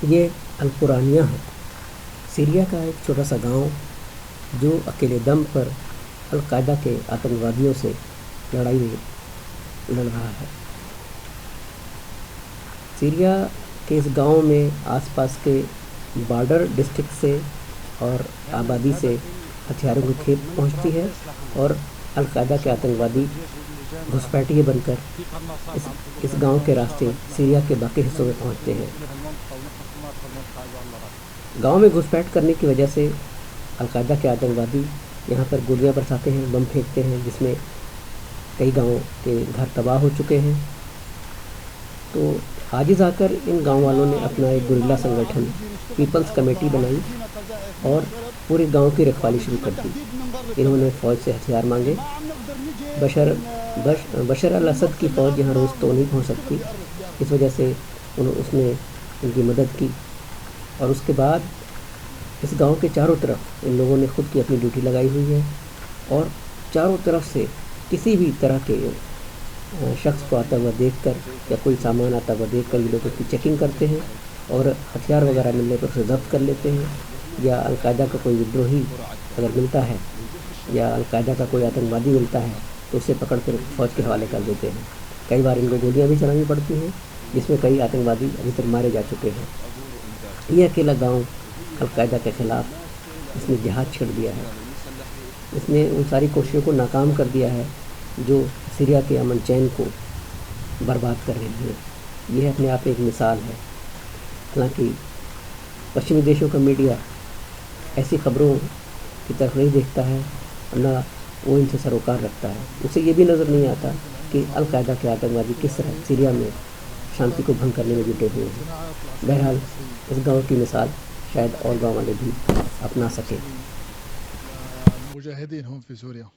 ये अल-कुरानिया है, सीरिया का एक छोटा सा गांव जो अकेले दम पर अल-कायदा के आतंकवादियों से लड़ाई में लड़ रहा है। सीरिया के इस गांव में आसपास के बॉर्डर डिस्ट्रिक्ट से और आबादी से हथियारों की खेप पहुंचती है और अल-कायदा के आतंकवादी घुसपैठिए बनकर इस गांव के रास्ते सीरिया के बाकी हिस्सों में पहुंचते हैं। गांव में घुसपैठ करने की वजह से अल-कायदा के आतंकवादी यहाँ पर गोलियां बरसाते हैं, बम फेंकते हैं, जिसमें कई गांवों के घर तबाह हो चुके हैं। तो आजिज़ आकर इन गांव वालों ने अपना एक गुरिल्ला संगठन पीपल्स कमेटी बनाई और पूरे गांव की रखवाली शुरू कर दी। इन्होंने फ़ौज से हथियार मांगे। बशर अल असद की फ़ौज यहाँ रोज़ तो नहीं पहुँच सकती, इस वजह से उसने इनकी मदद की। और उसके बाद इस गांव के चारों तरफ इन लोगों ने खुद की अपनी ड्यूटी लगाई हुई है और चारों तरफ से किसी भी तरह के शख्स को आता हुआ देखकर या कोई सामान आता हुआ देखकर ये लोग उसकी चेकिंग करते हैं और हथियार वगैरह मिलने पर उसे ज़ब्त कर लेते हैं। या अल-कायदा का कोई विद्रोही अगर मिलता है या अल-कायदा का कोई आतंकवादी मिलता है तो उसे पकड़ कर फ़ौज के हवाले कर देते हैं। कई बार इनको गोलियां भी चलानी पड़ती हैं, जिसमें कई आतंकवादी अभी तक मारे जा चुके हैं। ये अकेला गाँव अल-कायदा के ख़िलाफ़ इसने जिहाद छेड़ दिया है। इसने उन सारी कोशिशों को नाकाम कर दिया है जो सीरिया के अमन चैन को बर्बाद कर रही है। यह अपने आप एक मिसाल है। हालांकि पश्चिमी देशों का मीडिया ऐसी खबरों की तरफ नहीं देखता है, ना वो इनसे सरोकार रखता है। उसे ये भी नज़र नहीं आता कि अल-कायदा के आतंकवादी किस तरह सीरिया में शांति को भंग करने में जुटे हुए हैं। बहरहाल इस गाँव की मिसाल शायद और गाँव वाले भी अपना सकें। मुजाहिदीन हम फी सूरिया।